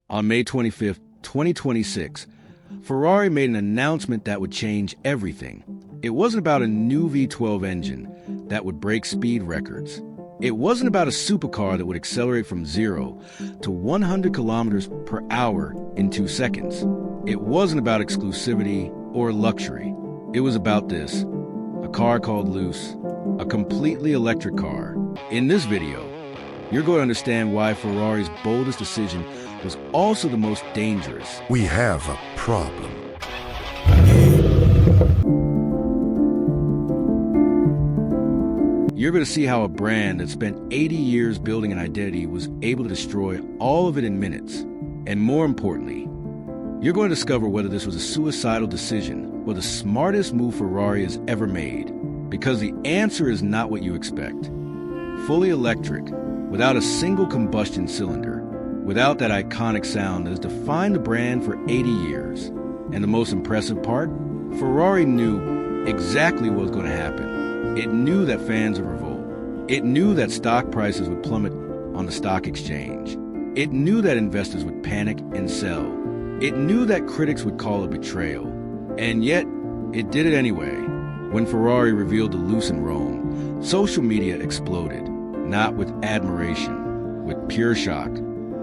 On May 25th, 2026, Ferrari made an announcement that would change everything. It wasn't about a new V12 engine that would break speed records. It wasn't about a supercar that would accelerate from 0 to 100 kilometers per hour in 2 seconds. It wasn't about exclusivity or luxury. It was about this, a car called Luce, a completely electric car. In this video, you're going to understand why Ferrari's boldest decision was also the most dangerous. We have a problem. You're going to see how a brand that spent 80 years building an identity was able to destroy all of it in minutes. And more importantly, you're going to discover whether this was a suicidal decision or the smartest move Ferrari has ever made. Because the answer is not what you expect. Fully electric, without a single combustion cylinder, without that iconic sound that has defined the brand for 80 years. And the most impressive part? Ferrari knew exactly what was going to happen. It knew that fans would revolt. It knew that stock prices would plummet on the stock exchange. It knew that investors would panic and sell. It knew that critics would call it betrayal. And yet, it did it anyway. When Ferrari revealed the Luce in Rome, social media exploded, not with admiration, with pure shock.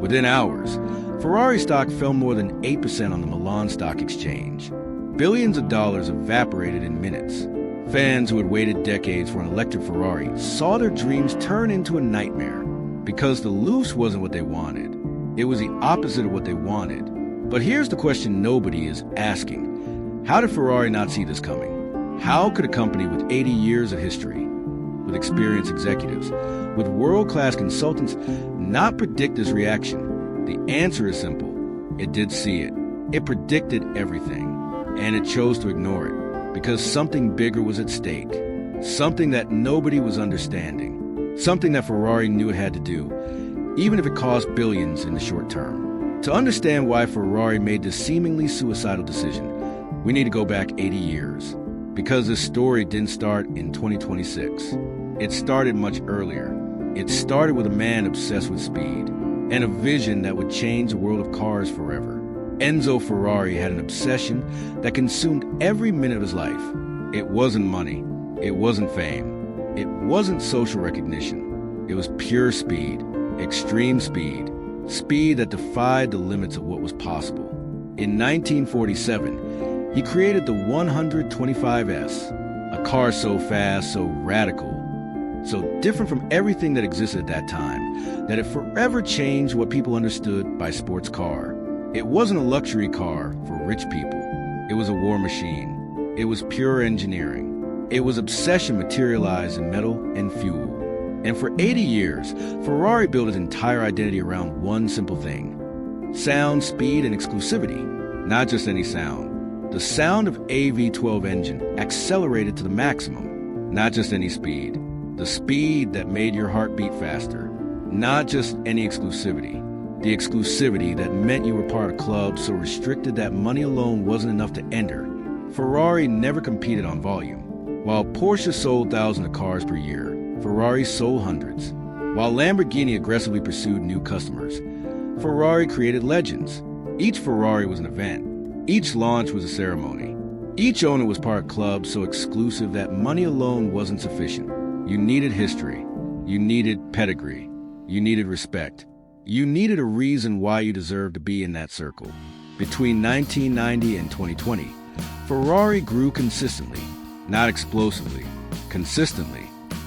Within hours, Ferrari stock fell more than 8% on the Milan Stock Exchange. Billions of dollars evaporated in minutes. Fans who had waited decades for an electric Ferrari saw their dreams turn into a nightmare because the Luce wasn't what they wanted. It was the opposite of what they wanted. But here's the question nobody is asking. How did Ferrari not see this coming? How could a company with 80 years of history, with experienced executives, with world-class consultants not predict this reaction? The answer is simple. It did see it. It predicted everything, and it chose to ignore it because something bigger was at stake, something that nobody was understanding, something that Ferrari knew it had to do, even if it cost billions in the short term. To understand why Ferrari made this seemingly suicidal decision, we need to go back 80 years. Because this story didn't start in 2026. It started much earlier. It started with a man obsessed with speed and a vision that would change the world of cars forever. Enzo Ferrari had an obsession that consumed every minute of his life. It wasn't money. It wasn't fame. It wasn't social recognition. It was pure speed, extreme speed, speed that defied the limits of what was possible. In 1947, he created the 125S, a car so fast, so radical, so different from everything that existed at that time, that it forever changed what people understood by sports car. It wasn't a luxury car for rich people. It was a war machine. It was pure engineering. It was obsession materialized in metal and fuel. And for 80 years, Ferrari built its entire identity around one simple thing: sound, speed, and exclusivity. Not just any sound. The sound of a V12 engine accelerated to the maximum, not just any speed. The speed that made your heart beat faster, not just any exclusivity. The exclusivity that meant you were part of clubs so restricted that money alone wasn't enough to enter. Ferrari never competed on volume. While Porsche sold thousands of cars per year, Ferrari sold hundreds. While Lamborghini aggressively pursued new customers, Ferrari created legends. Each Ferrari was an event. Each launch was a ceremony. Each owner was part of clubs so exclusive that money alone wasn't sufficient. You needed history. You needed pedigree. You needed respect. You needed a reason why you deserved to be in that circle. Between 1990 and 2020, Ferrari grew consistently, not explosively, consistently,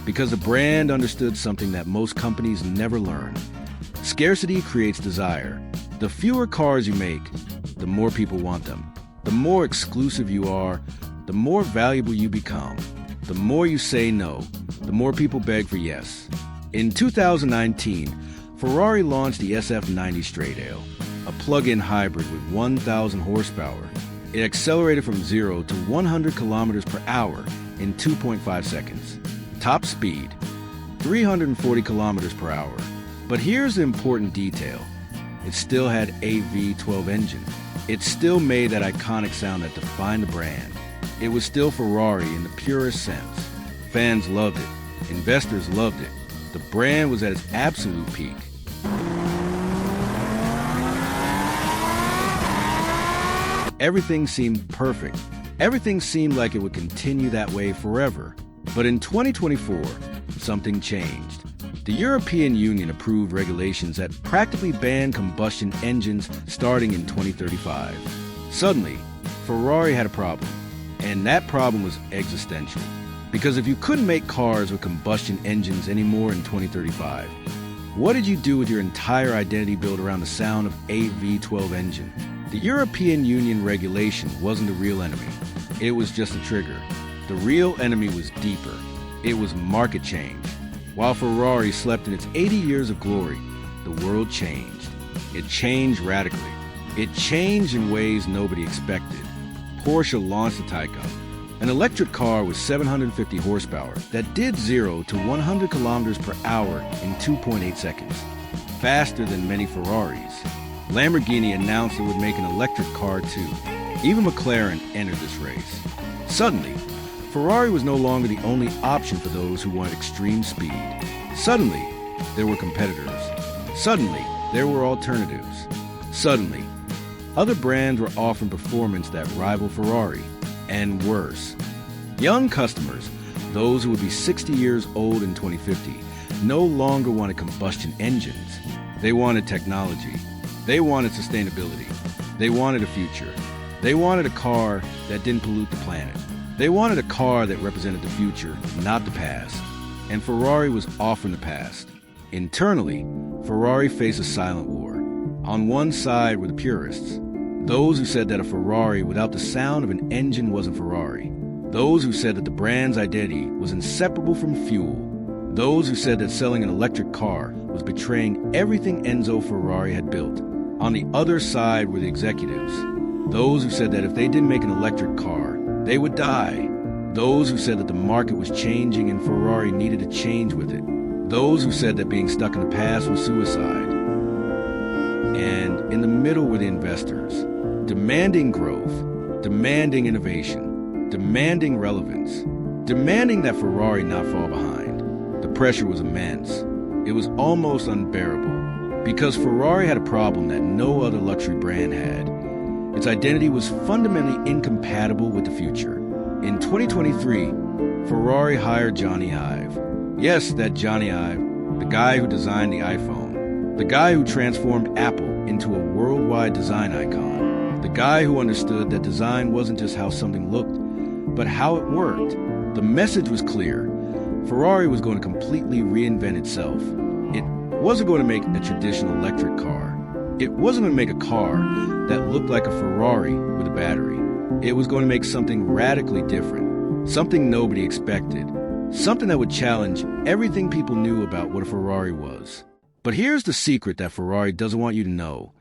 because the brand understood something that most companies never learn. Scarcity creates desire. The fewer cars you make, the more people want them. The more exclusive you are, the more valuable you become. The more you say no, the more people beg for yes. In 2019, Ferrari launched the SF90 Straight Ale, a plug-in hybrid with 1,000 horsepower. It accelerated from 0 to 100 kilometers per hour in 2.5 seconds. Top speed, 340 kilometers per hour. But here's the important detail. It still had a V12 engine. It still made that iconic sound that defined the brand. It was still Ferrari in the purest sense. Fans loved it. Investors loved it. The brand was at its absolute peak. Everything seemed perfect. Everything seemed like it would continue that way forever. But in 2024, something changed. The European Union approved regulations that practically banned combustion engines starting in 2035. Suddenly, Ferrari had a problem, and that problem was existential. Because if you couldn't make cars with combustion engines anymore in 2035, what did you do with your entire identity built around the sound of a V12 engine? The European Union regulation wasn't the real enemy. It was just a trigger. The real enemy was deeper. It was market change. While Ferrari slept in its 80 years of glory, the world changed. It changed radically. It changed in ways nobody expected. Porsche launched the Taycan, an electric car with 750 horsepower that did 0 to 100 kilometers per hour in 2.8 seconds, faster than many Ferraris. Lamborghini announced it would make an electric car too. Even McLaren entered this race. Suddenly, Ferrari was no longer the only option for those who wanted extreme speed. Suddenly, there were competitors. Suddenly, there were alternatives. Suddenly, other brands were offering performance that rivaled Ferrari, and worse. Young customers, those who would be 60 years old in 2050, no longer wanted combustion engines. They wanted technology. They wanted sustainability. They wanted a future. They wanted a car that didn't pollute the planet. They wanted a car that represented the future, not the past. And Ferrari was offering the past. Internally, Ferrari faced a silent war. On one side were the purists, those who said that a Ferrari without the sound of an engine wasn't Ferrari. Those who said that the brand's identity was inseparable from fuel. Those who said that selling an electric car was betraying everything Enzo Ferrari had built. On the other side were the executives, those who said that if they didn't make an electric car, they would die. Those who said that the market was changing and Ferrari needed to change with it. Those who said that being stuck in the past was suicide. And in the middle were the investors, demanding growth, demanding innovation, demanding relevance, demanding that Ferrari not fall behind. The pressure was immense. It was almost unbearable, because Ferrari had a problem that no other luxury brand had. Its identity was fundamentally incompatible with the future. In 2023, Ferrari hired Johnny Ive. Yes, that Johnny Ive, the guy who designed the iPhone, the guy who transformed Apple into a worldwide design icon, the guy who understood that design wasn't just how something looked, but how it worked. The message was clear. Ferrari was going to completely reinvent itself. It wasn't going to make a traditional electric car. It wasn't going to make a car that looked like a Ferrari with a battery. It was going to make something radically different, something nobody expected, something that would challenge everything people knew about what a Ferrari was. But here's the secret that Ferrari doesn't want you to know.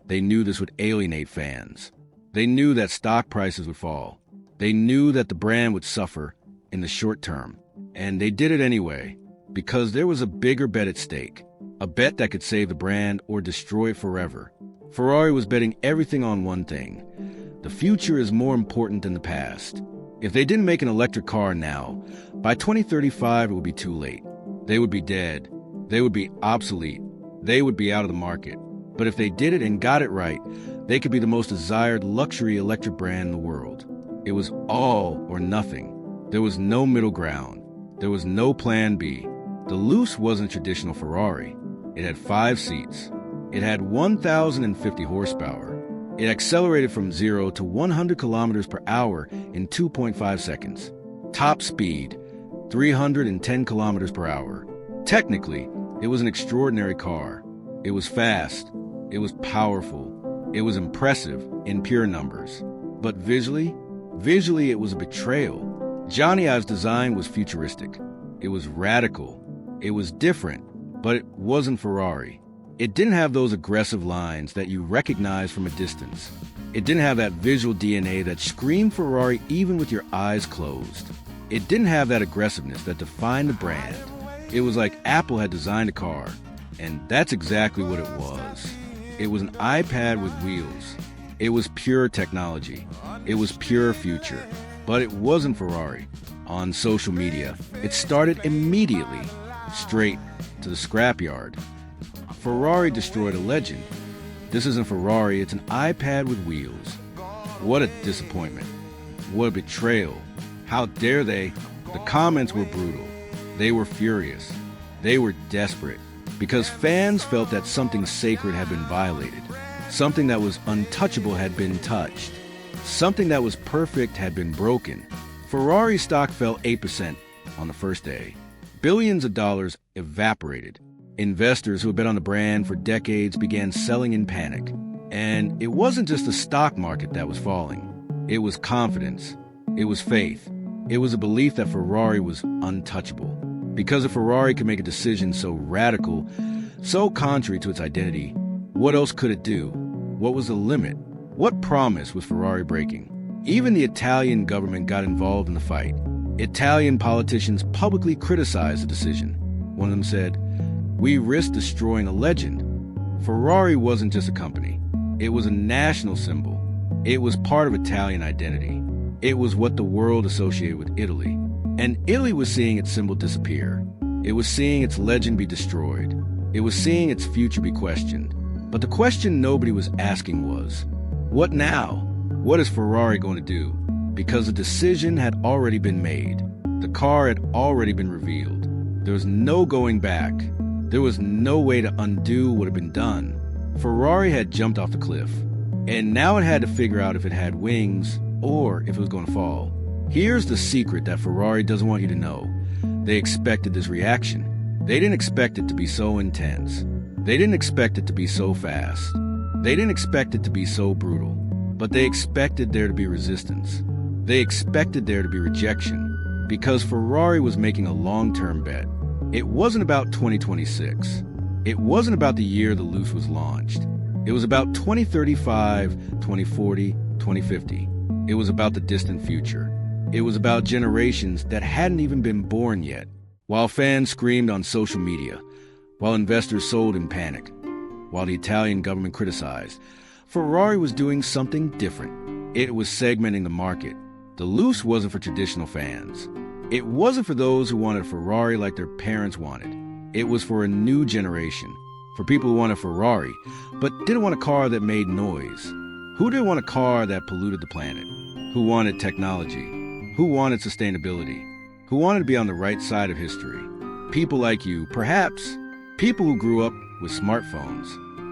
They knew this would alienate fans. They knew that stock prices would fall. They knew that the brand would suffer in the short term. And they did it anyway, because there was a bigger bet at stake. A bet that could save the brand or destroy it forever. Ferrari was betting everything on one thing. The future is more important than the past. If they didn't make an electric car now, by 2035 it would be too late. They would be dead. They would be obsolete. They would be out of the market. But if they did it and got it right, they could be the most desired luxury electric brand in the world. It was all or nothing. There was no middle ground. There was no plan B. The Luce wasn't a traditional Ferrari. It had 5 seats. It had 1,050 horsepower. It accelerated from 0 to 100 kilometers per hour in 2.5 seconds. Top speed, 310 kilometers per hour. Technically, it was an extraordinary car. It was fast. It was powerful. It was impressive in pure numbers. But visually it was a betrayal. Johnny Ive's design was futuristic. It was radical. It was different, but it wasn't Ferrari. It didn't have those aggressive lines that you recognize from a distance. It didn't have that visual DNA that screamed Ferrari even with your eyes closed. It didn't have that aggressiveness that defined the brand. It was like Apple had designed a car, and that's exactly what it was. It was an iPad with wheels. It was pure technology. It was pure future. But it wasn't Ferrari. On social media, it started immediately, straight to the scrapyard. Ferrari destroyed a legend. This isn't Ferrari, it's an iPad with wheels. What a disappointment. What a betrayal. How dare they? The comments were brutal. They were furious. They were desperate. Because fans felt that something sacred had been violated. Something that was untouchable had been touched. Something that was perfect had been broken. Ferrari stock fell 8% on the first day. Billions of dollars evaporated. Investors who had bet on the brand for decades began selling in panic. And it wasn't just the stock market that was falling. It was confidence. It was faith. It was a belief that Ferrari was untouchable. Because if Ferrari could make a decision so radical, so contrary to its identity, what else could it do? What was the limit? What promise was Ferrari breaking? Even the Italian government got involved in the fight. Italian politicians publicly criticized the decision. One of them said, "We risk destroying a legend." Ferrari wasn't just a company. It was a national symbol. It was part of Italian identity. It was what the world associated with Italy. And Italy was seeing its symbol disappear. It was seeing its legend be destroyed. It was seeing its future be questioned. But the question nobody was asking was, what now? What is Ferrari going to do? Because the decision had already been made. The car had already been revealed. There was no going back. There was no way to undo what had been done. Ferrari had jumped off the cliff. And now it had to figure out if it had wings or if it was going to fall. Here's the secret that Ferrari doesn't want you to know. They expected this reaction. They didn't expect it to be so intense. They didn't expect it to be so fast. They didn't expect it to be so brutal. But they expected there to be resistance. They expected there to be rejection. Because Ferrari was making a long-term bet. It wasn't about 2026. It wasn't about the year the Luce was launched. It was about 2035, 2040, 2050. It was about the distant future. It was about generations that hadn't even been born yet. While fans screamed on social media, while investors sold in panic, while the Italian government criticized, Ferrari was doing something different. It was segmenting the market. The Luce wasn't for traditional fans. It wasn't for those who wanted a Ferrari like their parents wanted. It was for a new generation, for people who wanted a Ferrari, but didn't want a car that made noise. Who didn't want a car that polluted the planet? Who wanted technology? Who wanted sustainability? Who wanted to be on the right side of history? People like you, perhaps. People who grew up with smartphones.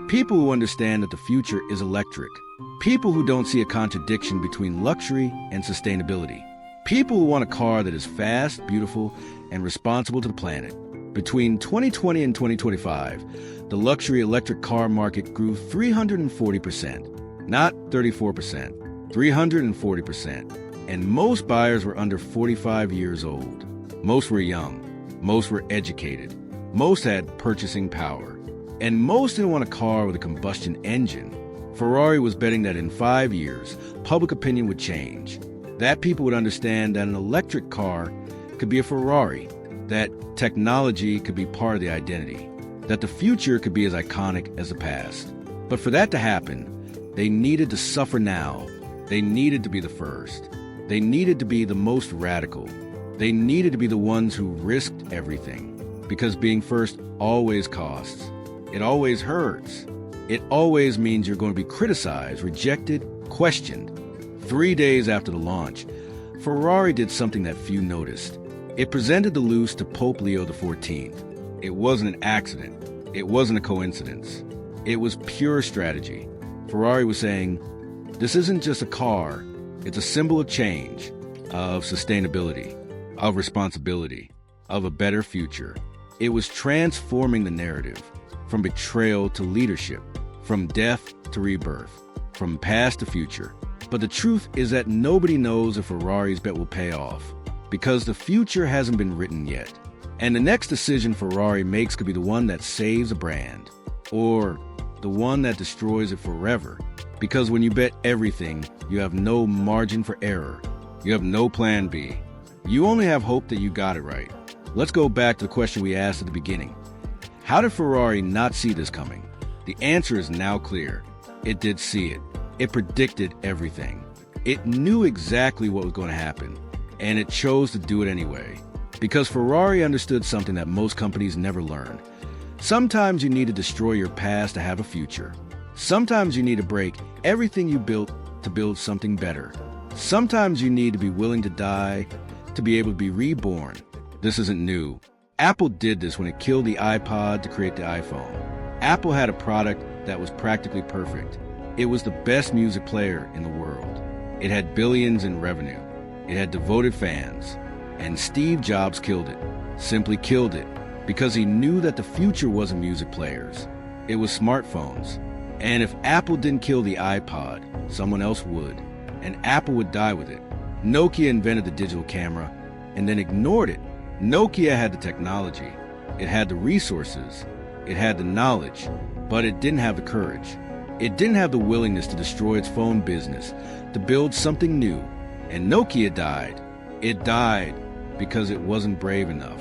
People who understand that the future is electric. People who don't see a contradiction between luxury and sustainability. People who want a car that is fast, beautiful, and responsible to the planet. Between 2020 and 2025, the luxury electric car market grew 340%. Not 34%, 340%. And most buyers were under 45 years old. Most were young. Most were educated. Most had purchasing power. And most didn't want a car with a combustion engine. Ferrari was betting that in 5 years, public opinion would change. That people would understand that an electric car could be a Ferrari. That technology could be part of the identity. That the future could be as iconic as the past. But for that to happen, they needed to suffer now. They needed to be the first. They needed to be the most radical. They needed to be the ones who risked everything. Because being first always costs. It always hurts. It always means you're going to be criticized, rejected, questioned. 3 days after the launch, Ferrari did something that few noticed. It presented the Luce to Pope Leo XIV. It wasn't an accident. It wasn't a coincidence. It was pure strategy. Ferrari was saying, this isn't just a car. It's a symbol of change, of sustainability, of responsibility, of a better future. It was transforming the narrative, from betrayal to leadership, from death to rebirth, from past to future. But the truth is that nobody knows if Ferrari's bet will pay off, because the future hasn't been written yet. And the next decision Ferrari makes could be the one that saves a brand, or the one that destroys it forever. Because when you bet everything, you have no margin for error. You have no plan B. You only have hope that you got it right. Let's go back to the question we asked at the beginning. How did Ferrari not see this coming? The answer is now clear. It did see it. It predicted everything. It knew exactly what was going to happen, and it chose to do it anyway. Because Ferrari understood something that most companies never learn. Sometimes you need to destroy your past to have a future. Sometimes you need to break everything you built to build something better. Sometimes you need to be willing to die to be able to be reborn. This isn't new. Apple did this when it killed the iPod to create the iPhone. Apple had a product that was practically perfect. It was the best music player in the world. It had billions in revenue. It had devoted fans. And Steve Jobs killed it. Simply killed it. Because he knew that the future wasn't music players. It was smartphones. And if Apple didn't kill the iPod, someone else would. And Apple would die with it. Nokia invented the digital camera and then ignored it. Nokia had the technology. It had the resources. It had the knowledge. But it didn't have the courage. It didn't have the willingness to destroy its phone business, to build something new. And Nokia died. It died because it wasn't brave enough.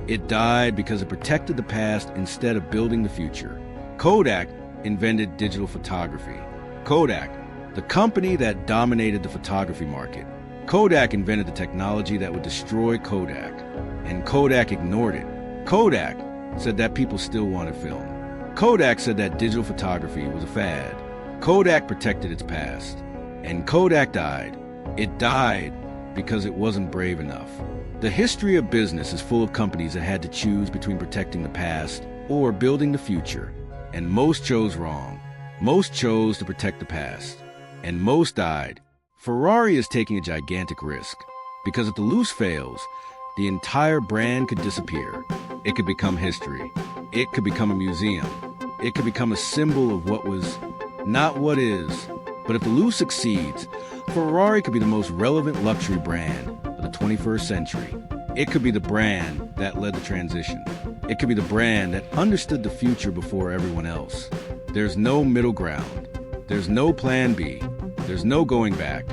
It died because it protected the past instead of building the future. Kodak invented digital photography. Kodak, the company that dominated the photography market. Kodak invented the technology that would destroy Kodak. And Kodak ignored it. Kodak said that people still wanted film. Kodak said that digital photography was a fad. Kodak protected its past. And Kodak died. It died because it wasn't brave enough. The history of business is full of companies that had to choose between protecting the past or building the future. And most chose wrong. Most chose to protect the past. And most died. Ferrari is taking a gigantic risk. Because if the Luce fails, the entire brand could disappear. It could become history. It could become a museum. It could become a symbol of what was not what is. But if the Luce succeeds, Ferrari could be the most relevant luxury brand of the 21st century. It could be the brand that led the transition. It could be the brand that understood the future before everyone else. There's no middle ground. There's no plan B. There's no going back.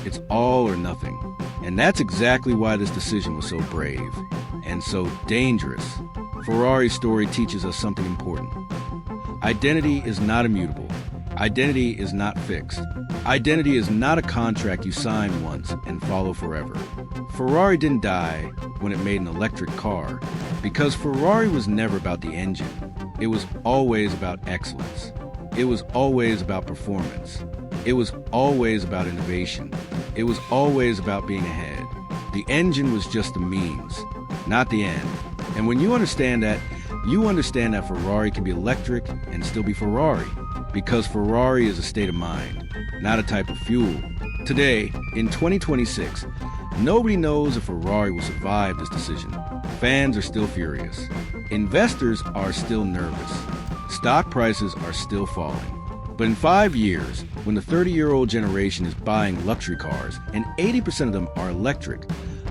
It's all or nothing. And that's exactly why this decision was so brave and so dangerous. Ferrari's story teaches us something important. Identity is not immutable. Identity is not fixed. Identity is not a contract you sign once and follow forever. Ferrari didn't die when it made an electric car because Ferrari was never about the engine. It was always about excellence. It was always about performance. It was always about innovation. It was always about being ahead. The engine was just the means, not the end. And when you understand that, you understand that Ferrari can be electric and still be Ferrari, because Ferrari is a state of mind, not a type of fuel. Today, in 2026, nobody knows if Ferrari will survive this decision. Fans are still furious. Investors are still nervous. Stock prices are still falling. But in 5 years, when the 30-year-old generation is buying luxury cars and 80% of them are electric,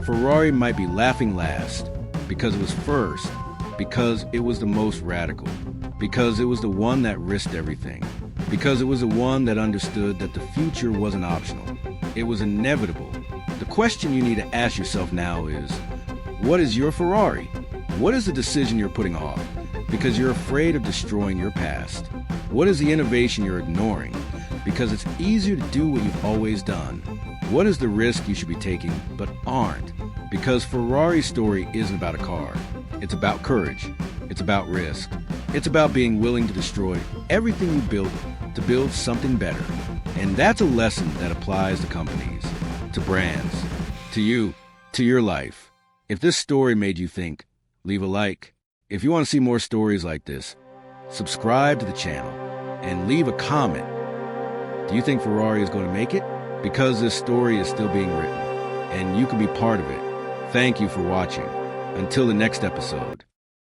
Ferrari might be laughing last because it was first, because it was the most radical, because it was the one that risked everything, because it was the one that understood that the future wasn't optional. It was inevitable. The question you need to ask yourself now is, what is your Ferrari? What is the decision you're putting off because you're afraid of destroying your past? What is the innovation you're ignoring because it's easier to do what you've always done? What is the risk you should be taking but aren't? Because Ferrari's story isn't about a car. It's about courage. It's about risk. It's about being willing to destroy everything you built to build something better. And that's a lesson that applies to companies, to brands, to you, to your life. If this story made you think, leave a like. If you want to see more stories like this, subscribe to the channel and leave a comment. Do you think Ferrari is going to make it? Because this story is still being written, and you can be part of it. Thank you for watching. Until the next episode.